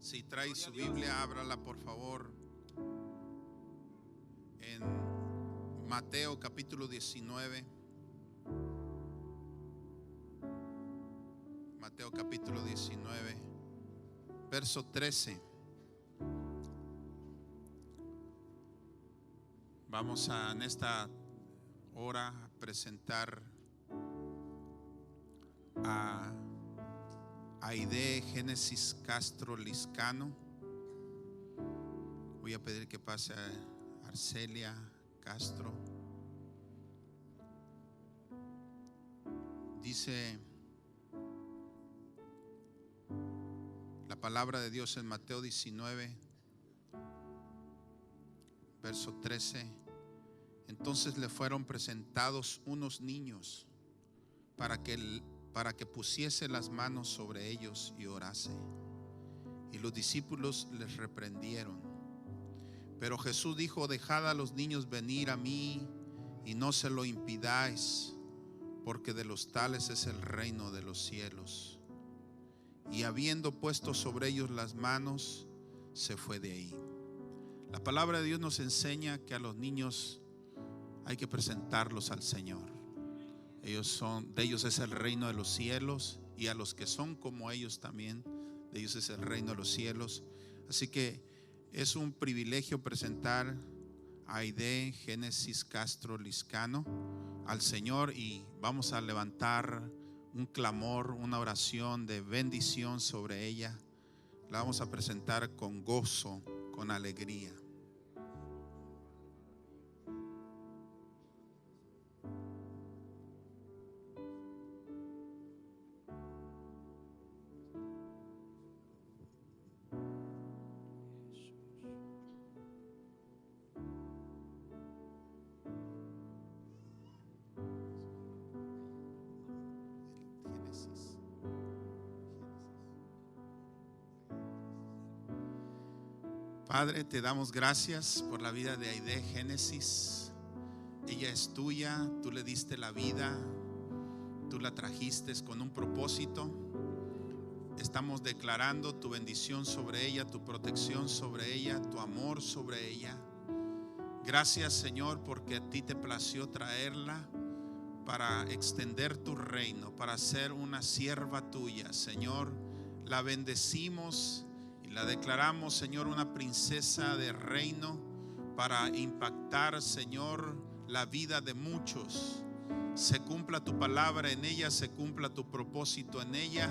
Si trae su Biblia, ábrala por favor en Mateo capítulo 19. Mateo capítulo 19, verso 13. Vamos en esta hora a presentar a Aide Génesis Castro Liscano. Voy a pedir que pase a Arcelia Castro. Dice la palabra de Dios en Mateo 19, verso 13. Entonces le fueron presentados unos niños para que pusiese las manos sobre ellos y orase. Y los discípulos les reprendieron. Pero Jesús dijo: dejad a los niños venir a mí y no se lo impidáis, porque de los tales es el reino de los cielos. Y habiendo puesto sobre ellos las manos, se fue de ahí. La palabra de Dios nos enseña que a los niños hay que presentarlos al Señor. De ellos es el reino de los cielos, y a los que son como ellos también, de ellos es el reino de los cielos. Así que es un privilegio presentar a Aide Génesis Castro Liscano al Señor, y vamos a levantar un clamor, una oración de bendición sobre ella. La vamos a presentar con gozo, con alegría. Padre, te damos gracias por la vida de Aide Génesis. Ella es tuya, tú le diste la vida, tú la trajiste con un propósito. Estamos declarando tu bendición sobre ella, tu protección sobre ella, tu amor sobre ella. Gracias, Señor, porque a ti te plació traerla para extender tu reino, para ser una sierva tuya. Señor, la bendecimos y la declaramos, Señor, una princesa de reino para impactar, Señor, la vida de muchos. Se cumpla tu palabra en ella, se cumpla tu propósito en ella.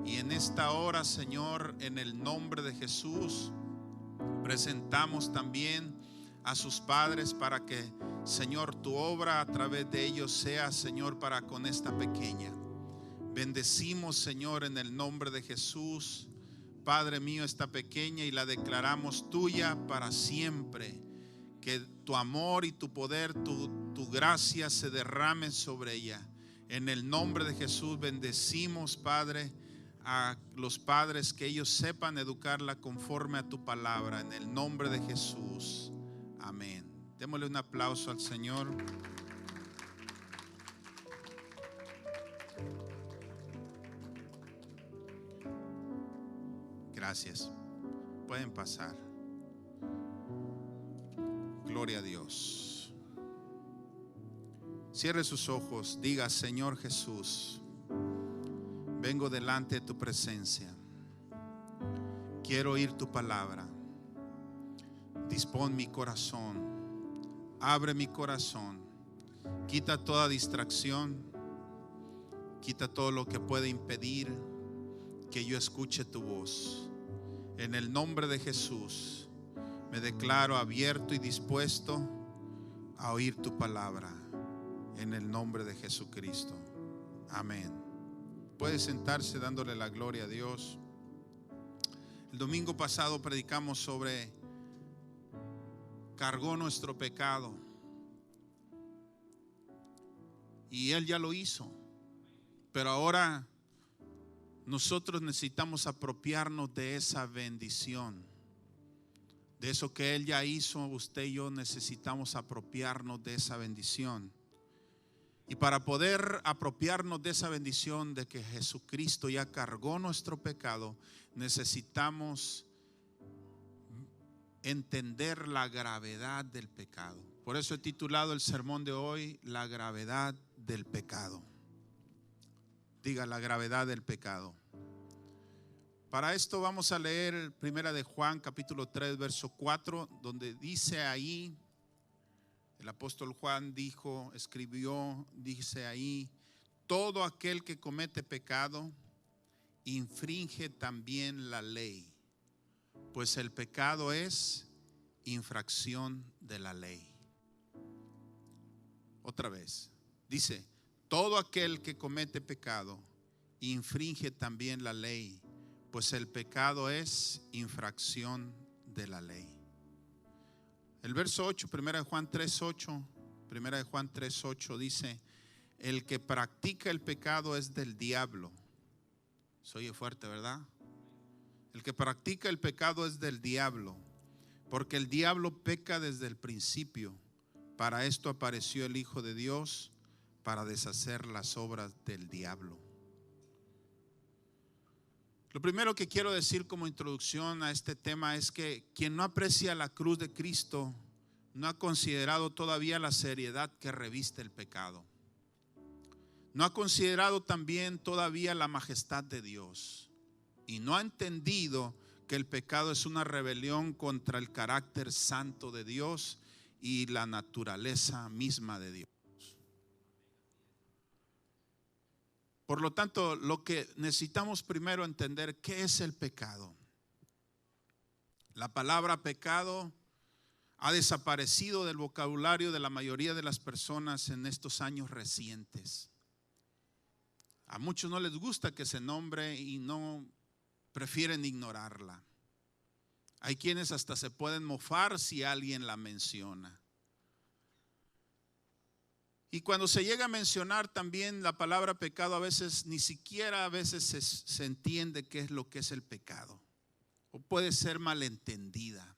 Y en esta hora, Señor, en el nombre de Jesús, presentamos también a sus padres para que, Señor, tu obra a través de ellos sea, Señor, para con esta pequeña. Bendecimos, Señor, en el nombre de Jesús, Padre mío, esta pequeña, y la declaramos tuya para siempre. Que tu amor y tu poder, tu gracia se derrame sobre ella. En el nombre de Jesús bendecimos, Padre, a los padres, que ellos sepan educarla conforme a tu palabra. En el nombre de Jesús. Amén. Démosle un aplauso al Señor. Gracias. Pueden pasar. Gloria a Dios. Cierre sus ojos. Diga: Señor Jesús, vengo delante de tu presencia. Quiero oír tu palabra. Dispón mi corazón. Abre mi corazón. Quita toda distracción. Quita todo lo que puede impedir que yo escuche tu voz. En el nombre de Jesús me declaro abierto y dispuesto a oír tu palabra. En el nombre de Jesucristo. Amén. Puede sentarse dándole la gloria a Dios. El domingo pasado predicamos sobre cargó nuestro pecado. Y Él ya lo hizo. Pero ahora nosotros necesitamos apropiarnos de esa bendición. De eso que Él ya hizo, usted y yo necesitamos apropiarnos de esa bendición. Y para poder apropiarnos de esa bendición de que Jesucristo ya cargó nuestro pecado, necesitamos entender la gravedad del pecado. Por eso he titulado el sermón de hoy, La gravedad del pecado. Diga, la gravedad del pecado. Para esto vamos a leer Primera de Juan, capítulo 3, verso 4, donde dice ahí, el apóstol Juan escribió, dice ahí: todo aquel que comete pecado infringe también la ley, pues el pecado es infracción de la ley. Otra vez, dice: todo aquel que comete pecado infringe también la ley, pues el pecado es infracción de la ley. El verso 8, Primera de Juan 3:8 dice: el que practica el pecado es del diablo. Se oye fuerte, ¿verdad? El que practica el pecado es del diablo, porque el diablo peca desde el principio. Para esto apareció el Hijo de Dios, para deshacer las obras del diablo. Lo primero que quiero decir como introducción a este tema es que quien no aprecia la cruz de Cristo no ha considerado todavía la seriedad que reviste el pecado. No ha considerado también todavía la majestad de Dios. Y no ha entendido que el pecado es una rebelión contra el carácter santo de Dios y la naturaleza misma de Dios. Por lo tanto, lo que necesitamos primero entender, ¿qué es el pecado? La palabra pecado ha desaparecido del vocabulario de la mayoría de las personas en estos años recientes. A muchos no les gusta que se nombre y no prefieren ignorarla. Hay quienes hasta se pueden mofar si alguien la menciona. Y cuando se llega a mencionar también la palabra pecado, a veces ni siquiera se entiende qué es lo que es el pecado, o puede ser malentendida,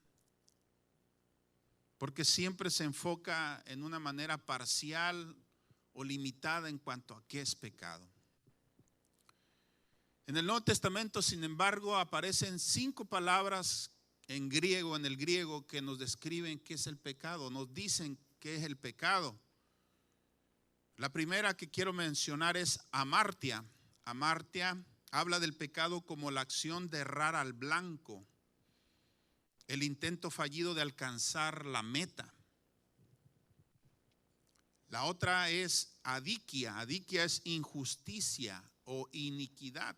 porque siempre se enfoca en una manera parcial o limitada en cuanto a qué es pecado. En el Nuevo Testamento, sin embargo, aparecen 5 palabras en el griego, que nos describen qué es el pecado, nos dicen qué es el pecado. La primera que quiero mencionar es amartia. Amartia habla del pecado como la acción de errar al blanco, el intento fallido de alcanzar la meta. La otra es adikia. Adikia es injusticia o iniquidad.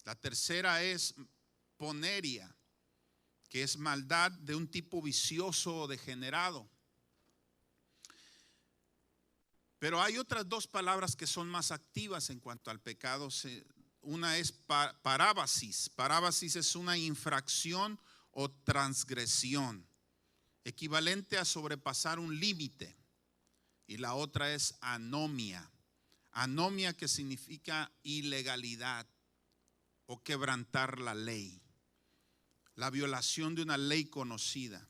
La tercera es poneria, que es maldad de un tipo vicioso o degenerado. Pero hay otras 2 palabras que son más activas en cuanto al pecado. Una es parábasis. Parábasis es una infracción o transgresión, equivalente a sobrepasar un límite. Y la otra es anomia. Anomia, que significa ilegalidad o quebrantar la ley, la violación de una ley conocida.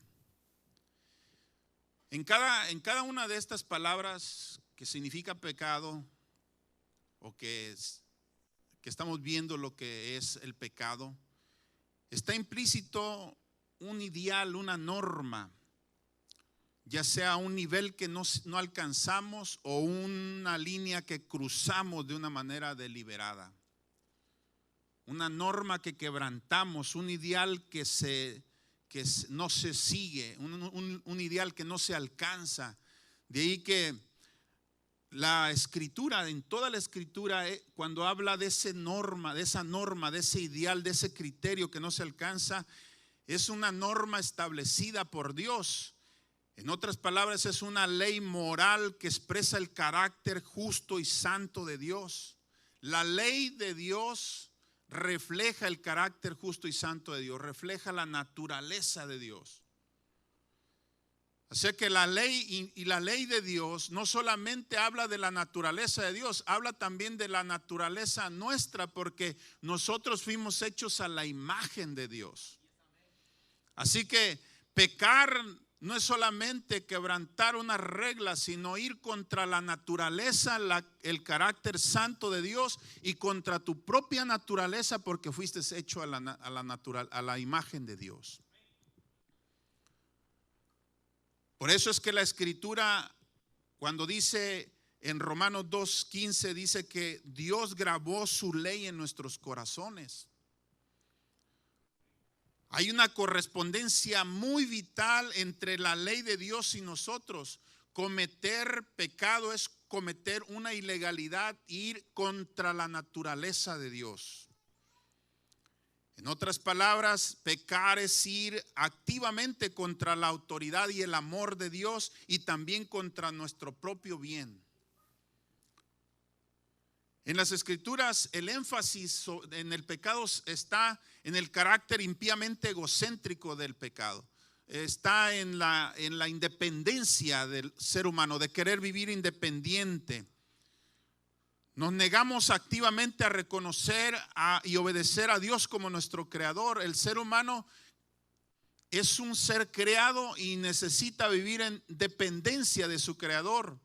En cada una de estas palabras que significa pecado, o que estamos viendo lo que es el pecado, está implícito un ideal, una norma, ya sea un nivel que no alcanzamos o una línea que cruzamos de una manera deliberada. Una norma que quebrantamos, un ideal que no se sigue, un ideal que no se alcanza. De ahí que la escritura, en toda la escritura, cuando habla de esa norma, de ese ideal, de ese criterio que no se alcanza, es una norma establecida por Dios. En otras palabras, es una ley moral que expresa el carácter justo y santo de Dios. La ley de Dios refleja el carácter justo y santo de Dios, refleja la naturaleza de Dios. Así que la ley y la ley de Dios no solamente habla de la naturaleza de Dios, habla también de la naturaleza nuestra, porque nosotros fuimos hechos a la imagen de Dios. Así que pecar no es solamente quebrantar una regla, sino ir contra la naturaleza, el carácter santo de Dios, y contra tu propia naturaleza, porque fuiste hecho a la imagen de Dios. Por eso es que la Escritura, cuando dice en Romanos 2:15, dice que Dios grabó su ley en nuestros corazones. Hay una correspondencia muy vital entre la ley de Dios y nosotros. Cometer pecado es cometer una ilegalidad, ir contra la naturaleza de Dios. En otras palabras, pecar es ir activamente contra la autoridad y el amor de Dios y también contra nuestro propio bien. En las Escrituras, el énfasis en el pecado está en el carácter impíamente egocéntrico del pecado. Está en la independencia del ser humano, de querer vivir independiente. Nos negamos activamente a reconocer y obedecer a Dios como nuestro creador. El ser humano es un ser creado y necesita vivir en dependencia de su creador.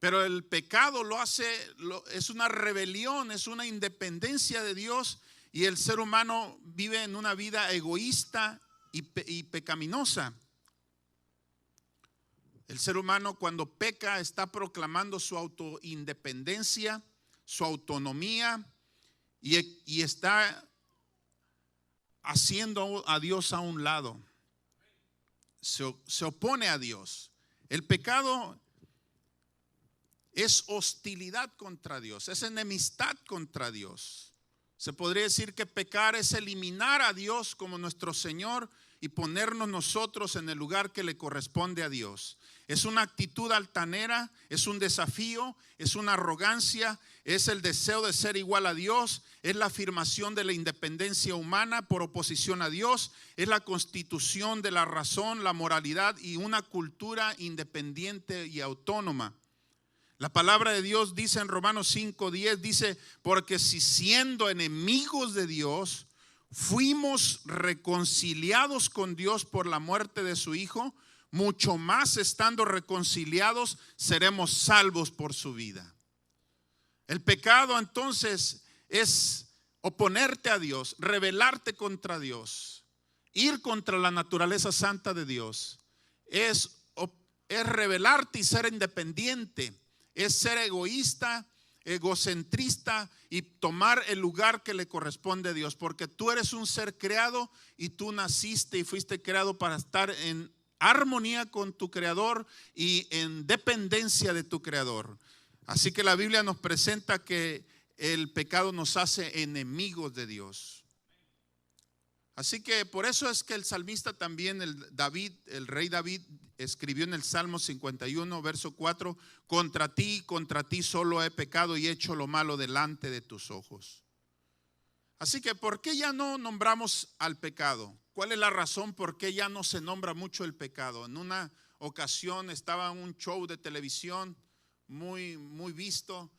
Pero el pecado es una rebelión, es una independencia de Dios, y el ser humano vive en una vida egoísta y pecaminosa. El ser humano, cuando peca, está proclamando su autoindependencia, su autonomía, y está haciendo a Dios a un lado. Se opone a Dios. El pecado es hostilidad contra Dios, es enemistad contra Dios. Se podría decir que pecar es eliminar a Dios como nuestro Señor y ponernos nosotros en el lugar que le corresponde a Dios. Es una actitud altanera, es un desafío, es una arrogancia, es el deseo de ser igual a Dios, es la afirmación de la independencia humana por oposición a Dios, es la constitución de la razón, la moralidad y una cultura independiente y autónoma. La palabra de Dios dice en Romanos 5:10, dice, porque si siendo enemigos de Dios, fuimos reconciliados con Dios por la muerte de su Hijo, mucho más estando reconciliados, seremos salvos por su vida. El pecado entonces es oponerte a Dios, rebelarte contra Dios, ir contra la naturaleza santa de Dios. Es rebelarte y ser independiente. Es ser egoísta, egocentrista y tomar el lugar que le corresponde a Dios. Porque tú eres un ser creado y tú naciste y fuiste creado para estar en armonía con tu creador y en dependencia de tu creador. Así que la Biblia nos presenta que el pecado nos hace enemigos de Dios. Así que por eso es que el salmista también, el rey David, escribió en el Salmo 51, verso 4, contra ti solo he pecado y hecho lo malo delante de tus ojos. Así que ¿por qué ya no nombramos al pecado? ¿Cuál es la razón por qué ya no se nombra mucho el pecado? En una ocasión estaba en un show de televisión muy visto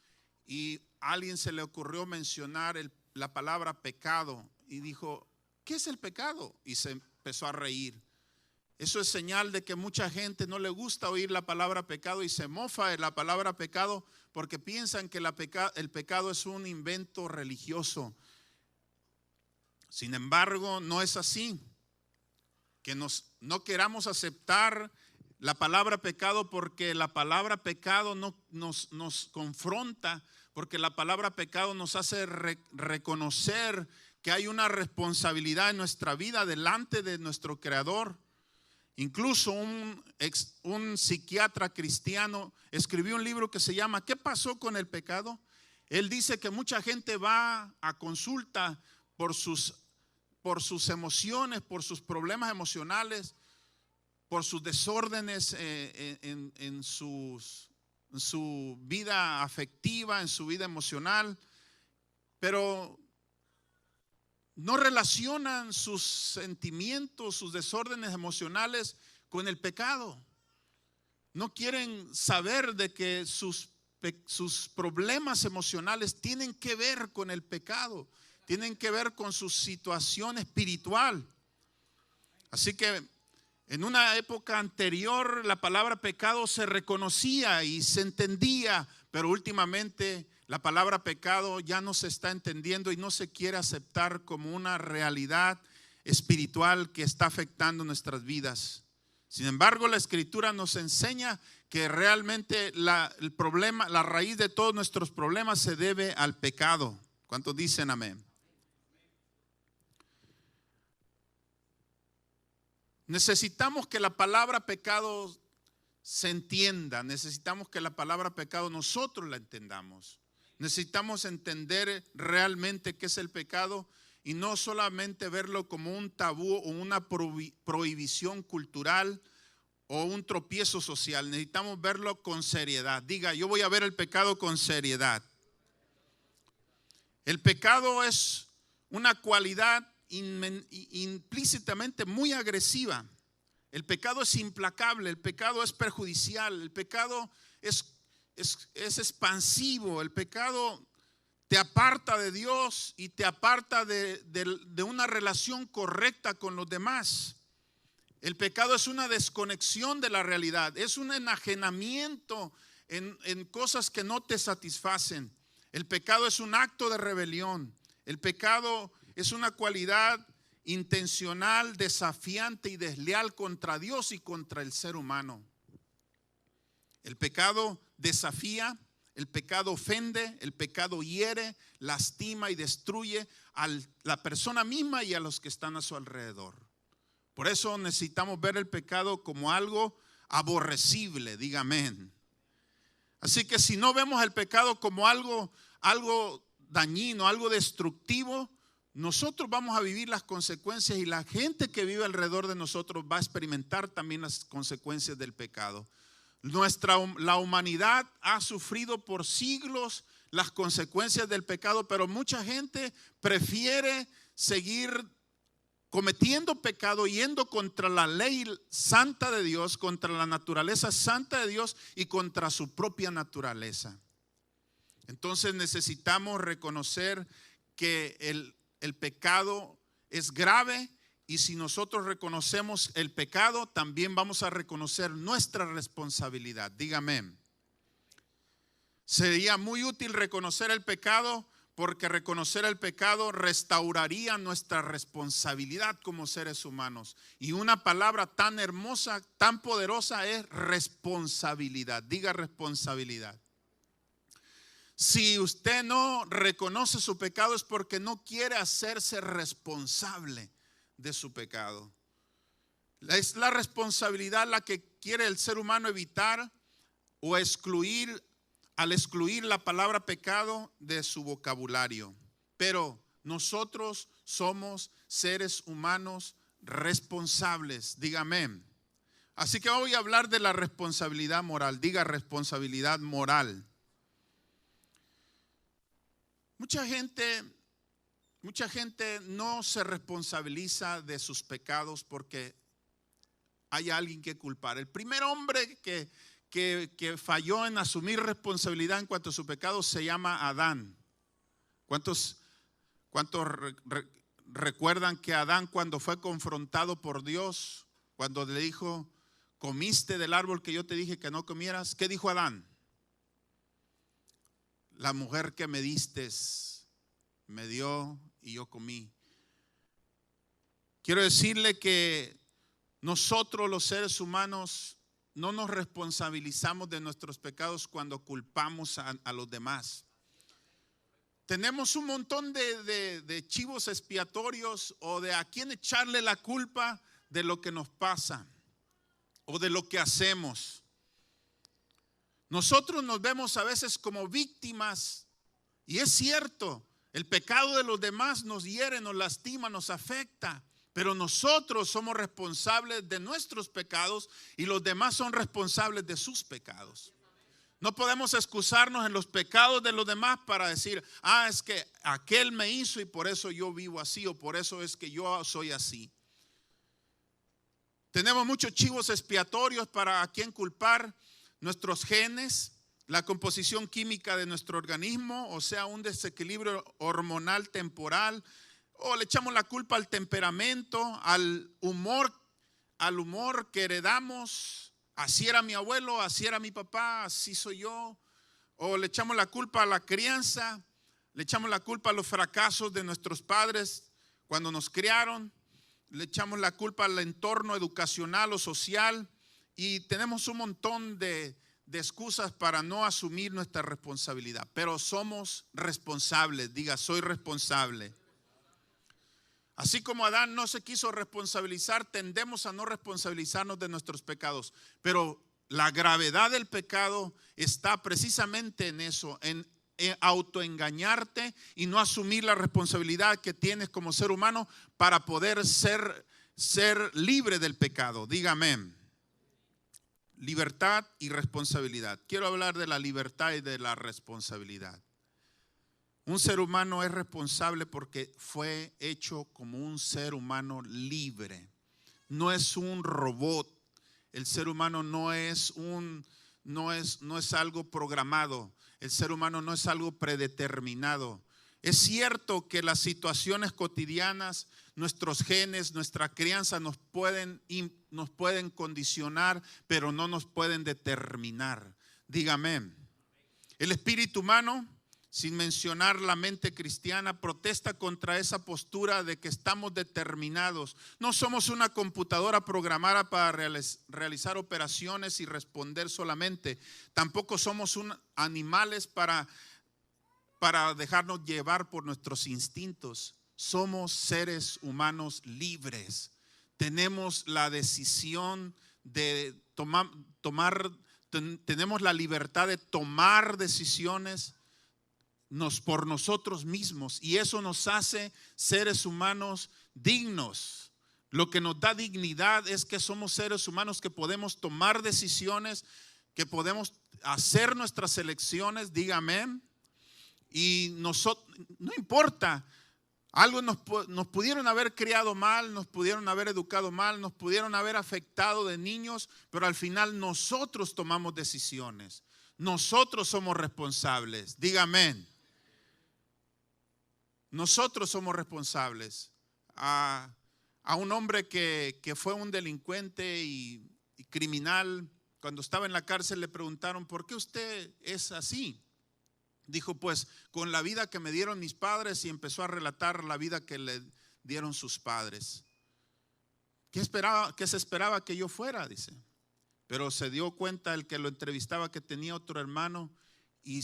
y a alguien se le ocurrió mencionar la palabra pecado y dijo, ¿qué es el pecado? Y se empezó a reír. Eso es señal de que mucha gente no le gusta oír la palabra pecado y se mofa de la palabra pecado porque piensan que el pecado es un invento religioso. Sin embargo, no es así. Que no queramos aceptar la palabra pecado porque la palabra pecado nos confronta, porque la palabra pecado nos hace reconocer que hay una responsabilidad en nuestra vida delante de nuestro Creador. Incluso un psiquiatra cristiano escribió un libro que se llama ¿Qué pasó con el pecado? Él dice que mucha gente va a consulta por sus emociones, por sus problemas emocionales, por sus desórdenes en su vida afectiva, en su vida emocional, pero no relacionan sus sentimientos, sus desórdenes emocionales con el pecado. No quieren saber de que sus problemas emocionales tienen que ver con el pecado, tienen que ver con su situación espiritual. Así que en una época anterior la palabra pecado se reconocía y se entendía, pero últimamente la palabra pecado ya no se está entendiendo y no se quiere aceptar como una realidad espiritual que está afectando nuestras vidas. Sin embargo, la Escritura nos enseña que realmente el problema, la raíz de todos nuestros problemas se debe al pecado. ¿Cuántos dicen amén? Necesitamos que la palabra pecado se entienda. Necesitamos que la palabra pecado nosotros la entendamos. Necesitamos entender realmente qué es el pecado y no solamente verlo como un tabú o una prohibición cultural o un tropiezo social. Necesitamos verlo con seriedad. Diga, yo voy a ver el pecado con seriedad. El pecado es una cualidad implícitamente muy agresiva. El pecado es implacable, el pecado es perjudicial, el pecado es expansivo, el pecado te aparta de Dios y te aparta de una relación correcta con los demás. El pecado es una desconexión de la realidad, es un enajenamiento en cosas que no te satisfacen. El pecado es un acto de rebelión. El pecado es una cualidad intencional, desafiante y desleal contra Dios y contra el ser humano. El pecado desafía, el pecado ofende, el pecado hiere, lastima y destruye a la persona misma y a los que están a su alrededor. Por eso necesitamos ver el pecado como algo aborrecible, diga amén. Así que si no vemos el pecado como algo dañino, algo destructivo, nosotros vamos a vivir las consecuencias y la gente que vive alrededor de nosotros va a experimentar también las consecuencias del pecado. La humanidad ha sufrido por siglos las consecuencias del pecado, pero mucha gente prefiere seguir cometiendo pecado, yendo contra la ley santa de Dios, contra la naturaleza santa de Dios y contra su propia naturaleza. Entonces necesitamos reconocer que el pecado es grave. Y si nosotros reconocemos el pecado, también vamos a reconocer nuestra responsabilidad. Dígame. Sería muy útil reconocer el pecado, porque reconocer el pecado restauraría nuestra responsabilidad como seres humanos. Y una palabra tan hermosa, tan poderosa es responsabilidad. Diga responsabilidad. Si usted no reconoce su pecado es porque no quiere hacerse responsable de su pecado. Es la responsabilidad la que quiere el ser humano evitar o excluir, al excluir la palabra pecado de su vocabulario. Pero nosotros somos seres humanos responsables, dígame. Así que voy a hablar de la responsabilidad moral. Diga responsabilidad moral. Mucha gente no se responsabiliza de sus pecados porque hay alguien que culpar. El primer hombre que falló en asumir responsabilidad en cuanto a su pecado se llama Adán. ¿Cuántos recuerdan que Adán, cuando fue confrontado por Dios, cuando le dijo, comiste del árbol que yo te dije que no comieras? ¿Qué dijo Adán? La mujer que me diste me dio y yo comí. Quiero decirle que nosotros los seres humanos no nos responsabilizamos de nuestros pecados cuando culpamos a los demás. Tenemos un montón de chivos expiatorios o de a quién echarle la culpa de lo que nos pasa o de lo que hacemos. Nosotros nos vemos a veces como víctimas y es cierto, el pecado de los demás nos hiere, nos lastima, nos afecta, pero nosotros somos responsables de nuestros pecados y los demás son responsables de sus pecados. No podemos excusarnos en los pecados de los demás para decir, es que aquel me hizo y por eso yo vivo así o por eso es que yo soy así. Tenemos muchos chivos expiatorios para a quién culpar. Nuestros genes, la composición química de nuestro organismo, o sea, un desequilibrio hormonal temporal, o le echamos la culpa al temperamento, al humor que heredamos. Así era mi abuelo, así era mi papá, así soy yo. O le echamos la culpa a la crianza, le echamos la culpa a los fracasos de nuestros padres cuando nos criaron. le echamos la culpa al entorno educacional o social y tenemos un montón de excusas para no asumir nuestra responsabilidad. Pero somos responsables. Diga, soy responsable. Así como Adán no se quiso responsabilizar, tendemos a no responsabilizarnos de nuestros pecados. Pero la gravedad del pecado está precisamente en eso, en autoengañarte y no asumir la responsabilidad que tienes como ser humano para poder ser libre del pecado. Dígame. Libertad y responsabilidad. Quiero hablar de la libertad y de la responsabilidad. Un ser humano es responsable porque fue hecho como un ser humano libre. No es un robot. El ser humano no es algo programado. El ser humano no es algo predeterminado. Es cierto que las situaciones cotidianas, nuestros genes, nuestra crianza nos pueden condicionar, pero no nos pueden determinar. Dígame. El espíritu humano, sin mencionar la mente cristiana, protesta contra esa postura de que estamos determinados. No somos una computadora programada para realizar operaciones y responder solamente. Tampoco somos animales para dejarnos llevar por nuestros instintos. Somos seres humanos libres. Tenemos la decisión de tenemos la libertad de tomar decisiones por nosotros mismos, y eso nos hace seres humanos dignos. Lo que nos da dignidad es que somos seres humanos que podemos tomar decisiones, que podemos hacer nuestras elecciones. Dígame. Y nosotros, no importa, algo nos pudieron haber criado mal, nos pudieron haber educado mal, nos pudieron haber afectado de niños, pero al final nosotros tomamos decisiones. Nosotros somos responsables. Dígame. Nosotros somos responsables. A un hombre que fue un delincuente y criminal, cuando estaba en la cárcel le preguntaron: ¿por qué usted es así? Dijo: pues con la vida que me dieron mis padres, y empezó a relatar la vida que le dieron sus padres. ¿Qué se esperaba que yo fuera? Dice. Pero se dio cuenta el que lo entrevistaba que tenía otro hermano y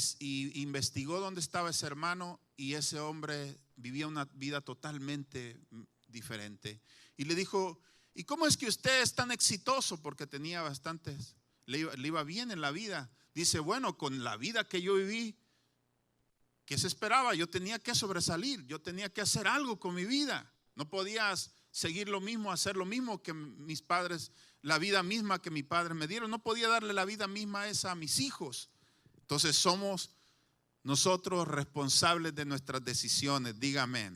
investigó dónde estaba ese hermano, y ese hombre vivía una vida totalmente diferente. Y le dijo: ¿y cómo es que usted es tan exitoso? Porque tenía bastantes, le iba bien en la vida. Dice: bueno, con la vida que yo viví, ¿qué se esperaba? Yo tenía que sobresalir, yo tenía que hacer algo con mi vida. No podía seguir lo mismo, hacer lo mismo que mis padres, la vida misma que mis padres me dieron. No podía darle la vida misma esa a mis hijos. Entonces somos nosotros responsables de nuestras decisiones. Dígame.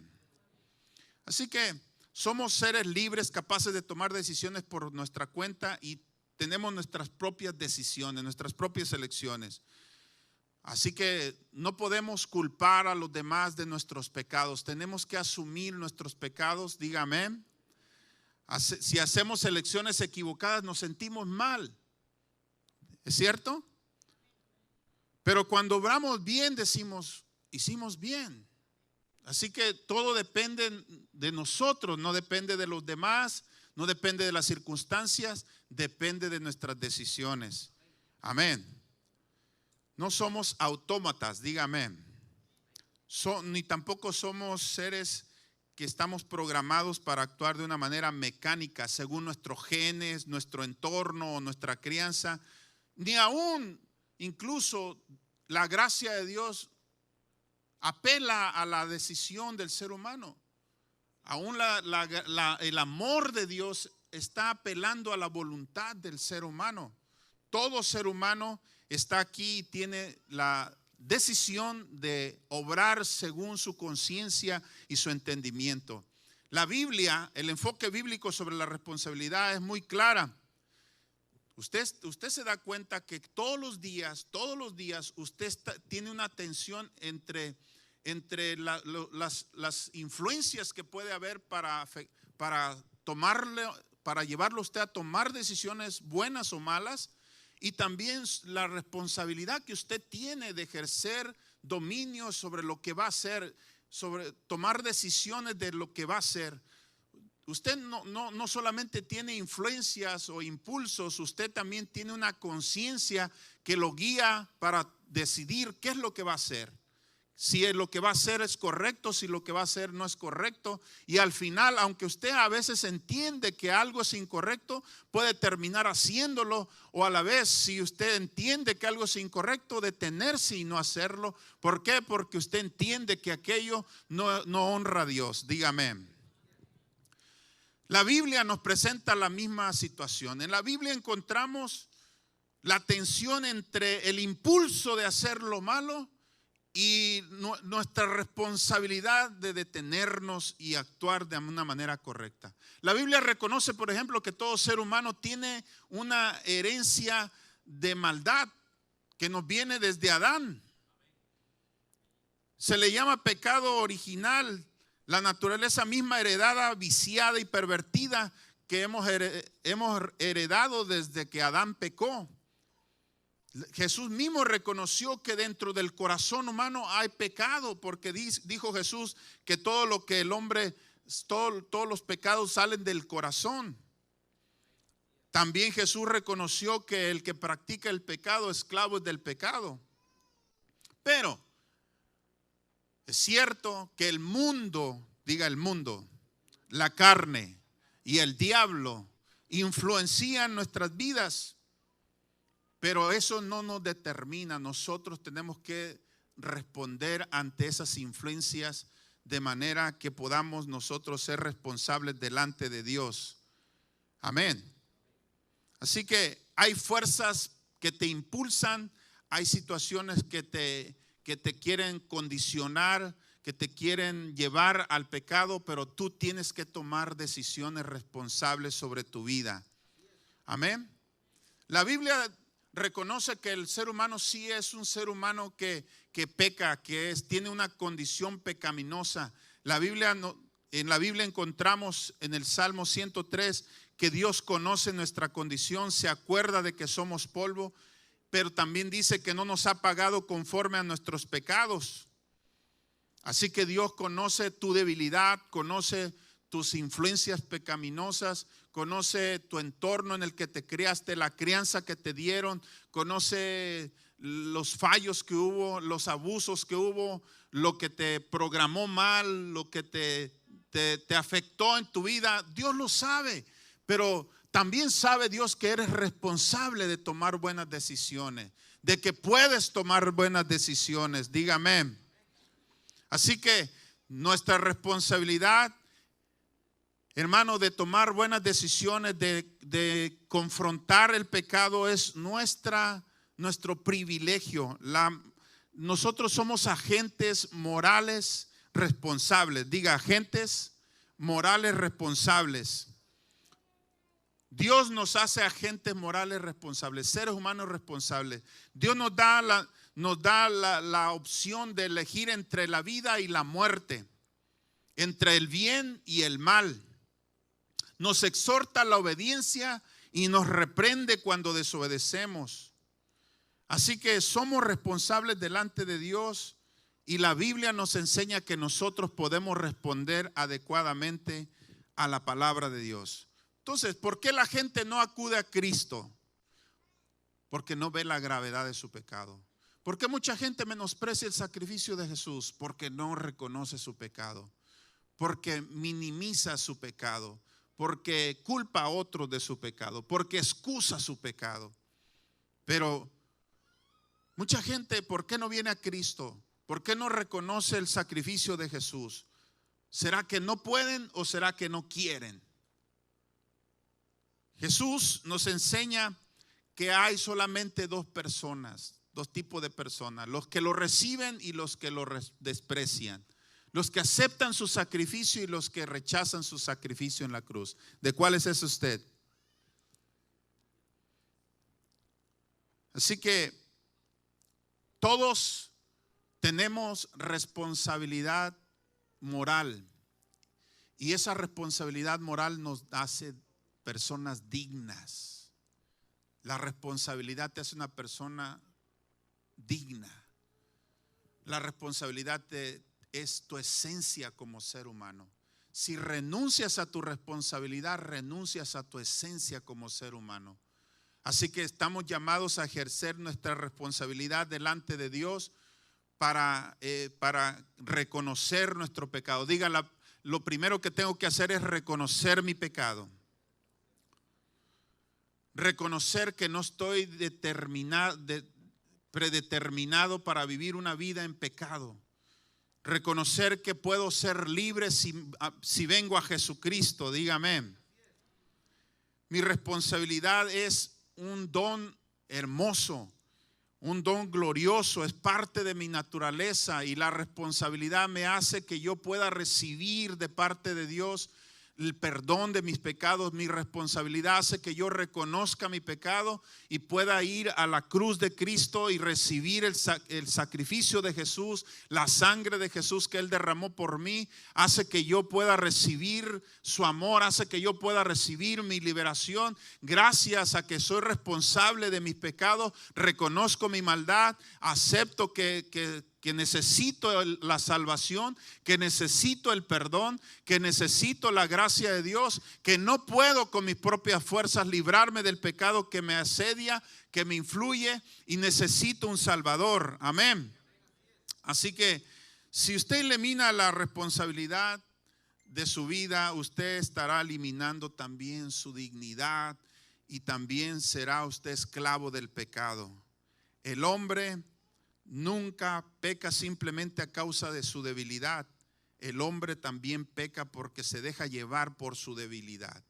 Así que somos seres libres, capaces de tomar decisiones por nuestra cuenta, y tenemos nuestras propias decisiones, nuestras propias elecciones. Así que no podemos culpar a los demás de nuestros pecados. Tenemos que asumir nuestros pecados. Dígame. Si hacemos elecciones equivocadas, nos sentimos mal. ¿Es cierto? Pero cuando obramos bien, decimos: hicimos bien. Así que todo depende de nosotros, no depende de los demás, no depende de las circunstancias, depende de nuestras decisiones. Amén. No somos autómatas, dígame. Ni tampoco somos seres que estamos programados para actuar de una manera mecánica, según nuestros genes, nuestro entorno o nuestra crianza. Ni aún, incluso, la gracia de Dios apela a la decisión del ser humano. Aún el amor de Dios está apelando a la voluntad del ser humano. Todo ser humano está aquí y tiene la decisión de obrar según su conciencia y su entendimiento. La Biblia, el enfoque bíblico sobre la responsabilidad es muy clara. Usted se da cuenta que todos los días usted tiene una tensión entre las influencias que puede haber para llevarlo usted a tomar decisiones buenas o malas, y también la responsabilidad que usted tiene de ejercer dominio sobre lo que va a hacer, sobre tomar decisiones de lo que va a hacer. Usted no solamente tiene influencias o impulsos, usted también tiene una conciencia que lo guía para decidir qué es lo que va a hacer. Si lo que va a hacer es correcto, si lo que va a hacer no es correcto. Y al final, aunque usted a veces entiende que algo es incorrecto, puede terminar haciéndolo. O a la vez, si usted entiende que algo es incorrecto, detenerse y no hacerlo. ¿Por qué? Porque usted entiende que aquello no honra a Dios. Dígame. La Biblia nos presenta la misma situación. En la Biblia encontramos la tensión entre el impulso de hacer lo malo y nuestra responsabilidad de detenernos y actuar de una manera correcta. La Biblia reconoce, por ejemplo, que todo ser humano tiene una herencia de maldad que nos viene desde Adán. Se le llama pecado original. La naturaleza misma heredada, viciada y pervertida que hemos heredado desde que Adán pecó. Jesús mismo reconoció que dentro del corazón humano hay pecado, porque dijo Jesús que todo lo que el hombre, todos los pecados salen del corazón. También Jesús reconoció que el que practica el pecado, esclavo es del pecado. Pero es cierto que el mundo, diga el mundo, la carne y el diablo influencian nuestras vidas, pero eso no nos determina. Nosotros tenemos que responder ante esas influencias de manera que podamos nosotros ser responsables delante de Dios. Amén. Así que hay fuerzas que te impulsan, hay situaciones que te quieren condicionar, que te quieren llevar al pecado, pero tú tienes que tomar decisiones responsables sobre tu vida. Amén. La Biblia reconoce que el ser humano sí es un ser humano que peca, tiene una condición pecaminosa. En la Biblia encontramos en el Salmo 103 que Dios conoce nuestra condición, se acuerda de que somos polvo, pero también dice que no nos ha pagado conforme a nuestros pecados. Así que Dios conoce tu debilidad, conoce tus influencias pecaminosas, conoce tu entorno en el que te criaste, la crianza que te dieron, conoce los fallos que hubo, los abusos que hubo, lo que te programó mal, lo que te afectó en tu vida. Dios lo sabe, pero también sabe Dios que eres responsable de tomar buenas decisiones, de que puedes tomar buenas decisiones. Dígame. Así que nuestra responsabilidad, hermano, de tomar buenas decisiones, de confrontar el pecado es nuestro privilegio. Nosotros somos agentes morales responsables. Diga, agentes morales responsables. Dios nos hace agentes morales responsables, seres humanos responsables. Dios nos da la opción de elegir entre la vida y la muerte, entre el bien y el mal. Nos exhorta a la obediencia y nos reprende cuando desobedecemos. Así que somos responsables delante de Dios y la Biblia nos enseña que nosotros podemos responder adecuadamente a la palabra de Dios. Entonces, ¿por qué la gente no acude a Cristo? Porque no ve la gravedad de su pecado. ¿Por qué mucha gente menosprecia el sacrificio de Jesús? Porque no reconoce su pecado, porque minimiza su pecado, porque culpa a otros de su pecado, porque excusa su pecado. Pero mucha gente, ¿por qué no viene a Cristo? ¿Por qué no reconoce el sacrificio de Jesús? ¿Será que no pueden o será que no quieren? Jesús nos enseña que hay solamente dos tipos de personas: los que lo reciben y los que lo desprecian, los que aceptan su sacrificio y los que rechazan su sacrificio en la cruz. ¿De cuáles es usted? Así que todos tenemos responsabilidad moral y esa responsabilidad moral nos hace personas dignas. La responsabilidad te hace una persona digna. La responsabilidad es tu esencia como ser humano. Si renuncias a tu responsabilidad, renuncias a tu esencia como ser humano. Así que estamos llamados a ejercer nuestra responsabilidad delante de Dios para reconocer nuestro pecado. Diga, lo primero que tengo que hacer es reconocer mi pecado. Reconocer que no estoy predeterminado para vivir una vida en pecado. Reconocer que puedo ser libre si vengo a Jesucristo. Dígame. Mi responsabilidad es un don hermoso, un don glorioso, es parte de mi naturaleza, y la responsabilidad me hace que yo pueda recibir de parte de Dios el perdón de mis pecados. Mi responsabilidad hace que yo reconozca mi pecado y pueda ir a la cruz de Cristo y recibir el sacrificio de Jesús, la sangre de Jesús que Él derramó por mí. Hace que yo pueda recibir su amor, hace que yo pueda recibir mi liberación. Gracias a que soy responsable de mis pecados, reconozco mi maldad, acepto que necesito la salvación, que necesito el perdón, que necesito la gracia de Dios, que no puedo con mis propias fuerzas librarme del pecado que me asedia, que me influye, y necesito un Salvador. Amén. Así que si usted elimina la responsabilidad de su vida, usted estará eliminando también su dignidad, y también será usted esclavo del pecado. El hombre nunca peca simplemente a causa de su debilidad. El hombre también peca porque se deja llevar por su debilidad.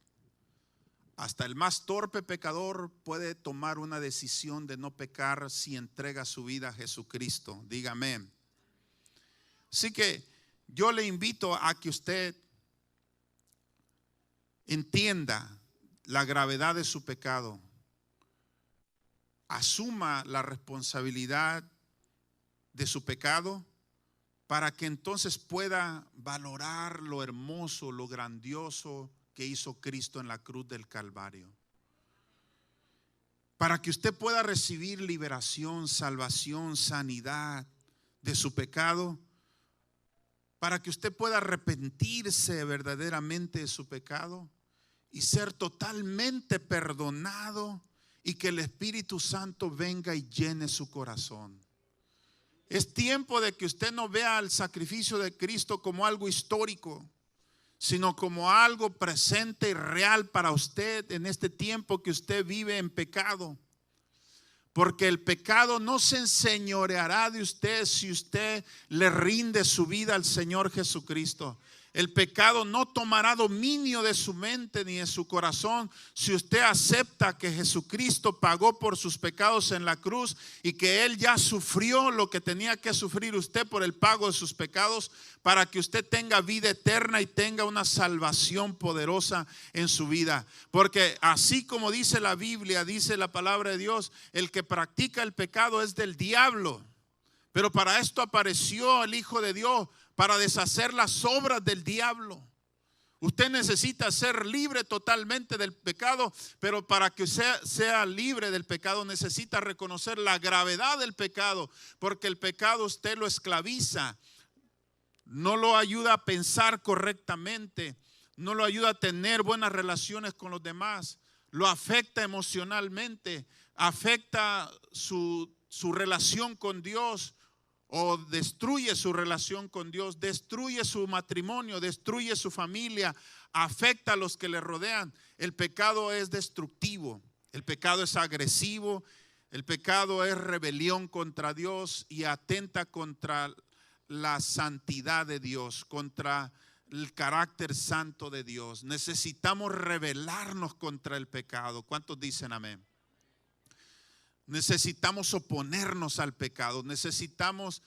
Hasta el más torpe pecador puede tomar una decisión de no pecar si entrega su vida a Jesucristo. Dígame. Así que yo le invito a que usted entienda la gravedad de su pecado. Asuma la responsabilidad de su pecado, para que entonces pueda valorar lo hermoso, lo grandioso que hizo Cristo en la cruz del Calvario. Para que usted pueda recibir liberación, salvación, sanidad de su pecado. Para que usted pueda arrepentirse verdaderamente de su pecado y ser totalmente perdonado, y que el Espíritu Santo venga y llene su corazón. Es tiempo de que usted no vea el sacrificio de Cristo como algo histórico, sino como algo presente y real para usted en este tiempo que usted vive en pecado. Porque el pecado no se enseñoreará de usted si usted le rinde su vida al Señor Jesucristo. El pecado no tomará dominio de su mente ni de su corazón si usted acepta que Jesucristo pagó por sus pecados en la cruz, y que Él ya sufrió lo que tenía que sufrir usted por el pago de sus pecados, para que usted tenga vida eterna y tenga una salvación poderosa en su vida. Porque así como dice la Biblia, dice la palabra de Dios, el que practica el pecado es del diablo. Pero para esto apareció el Hijo de Dios, para deshacer las obras del diablo. Usted necesita ser libre totalmente del pecado, pero para que sea libre del pecado necesita reconocer la gravedad del pecado, porque el pecado usted lo esclaviza, no lo ayuda a pensar correctamente, no lo ayuda a tener buenas relaciones con los demás, lo afecta emocionalmente, afecta su relación con Dios, o destruye su relación con Dios, destruye su matrimonio, destruye su familia, afecta a los que le rodean. El pecado es destructivo, el pecado es agresivo, el pecado es rebelión contra Dios y atenta contra la santidad de Dios, contra el carácter santo de Dios. Necesitamos rebelarnos contra el pecado. ¿Cuántos dicen amén? Necesitamos oponernos al pecado, necesitamos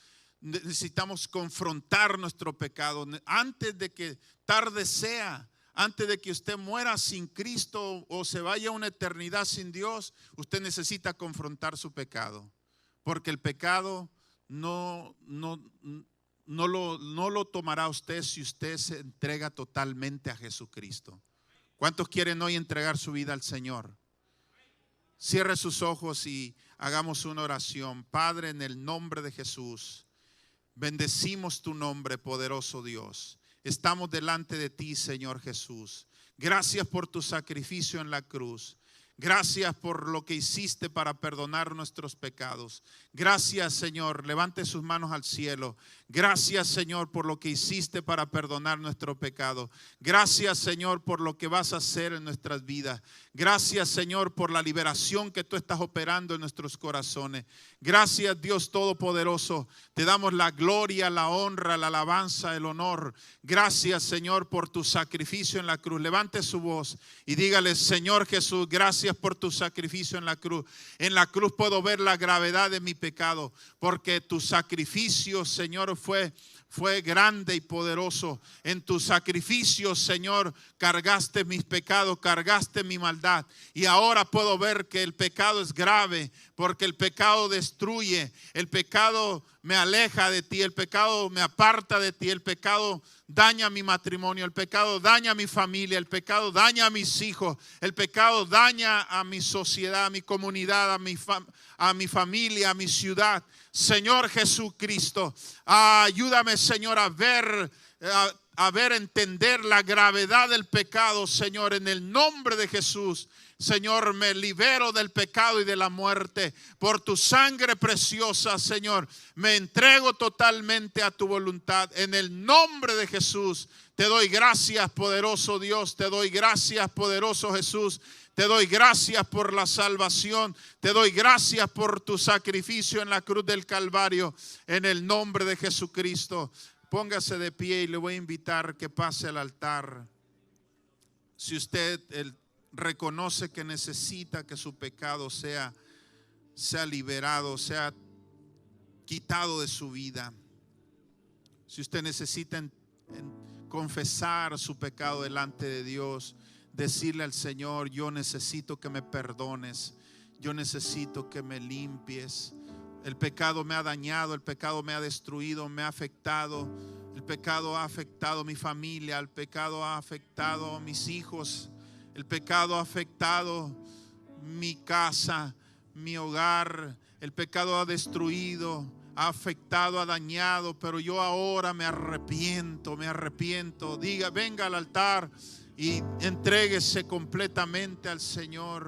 confrontar nuestro pecado. Antes de que tarde sea, antes de que usted muera sin Cristo o se vaya a una eternidad sin Dios, usted necesita confrontar su pecado. Porque el pecado no lo tomará usted si usted se entrega totalmente a Jesucristo. ¿Cuántos quieren hoy entregar su vida al Señor? Cierre sus ojos y hagamos una oración. Padre, en el nombre de Jesús, bendecimos tu nombre, poderoso Dios. estamos delante de ti, Señor Jesús. Gracias por tu sacrificio en la cruz. Gracias por lo que hiciste para perdonar nuestros pecados. Gracias, Señor. Levante sus manos al cielo. Gracias, Señor, por lo que hiciste para perdonar nuestro pecado. Gracias, Señor, por lo que vas a hacer en nuestras vidas. Gracias, Señor, por la liberación que tú estás operando en nuestros corazones. Gracias, Dios Todopoderoso. Te damos la gloria, la honra, la alabanza, el honor. Gracias, Señor, por tu sacrificio en la cruz. Levante su voz y dígale: Señor Jesús, gracias por tu sacrificio en la cruz. En la cruz puedo ver la gravedad de mi pecado, porque tu sacrificio, Señor, fue grande y poderoso. En tu sacrificio, Señor, cargaste mis pecados, cargaste mi maldad. Y ahora puedo ver que el pecado es grave, porque el pecado destruye, el pecado me aleja de ti, el pecado me aparta de ti, el pecado daña mi matrimonio, el pecado daña a mi familia, el pecado daña a mis hijos, el pecado daña a mi sociedad, a mi comunidad, a mi familia, a mi ciudad. Señor Jesucristo, ayúdame, Señor, a ver, entender la gravedad del pecado, Señor, en el nombre de Jesús. Señor, me libero del pecado y de la muerte. Por tu sangre preciosa, Señor, me entrego totalmente a tu voluntad. En el nombre de Jesús, te doy gracias, poderoso Dios. Te doy gracias, poderoso Jesús. Te doy gracias por la salvación. Te doy gracias por tu sacrificio en la cruz del Calvario. En el nombre de Jesucristo. Póngase de pie y le voy a invitar que pase al altar. Si usted reconoce que necesita que su pecado sea liberado, sea quitado de su vida. Si usted necesita confesar su pecado delante de Dios, decirle al Señor: yo necesito que me perdones, yo necesito que me limpies. El pecado me ha dañado, el pecado me ha destruido, me ha afectado. El pecado ha afectado a mi familia, el pecado ha afectado a mis hijos. El pecado ha afectado mi casa, mi hogar. El pecado ha destruido, ha afectado, ha dañado. Pero yo ahora me arrepiento. Diga, venga al altar y entréguese completamente al Señor.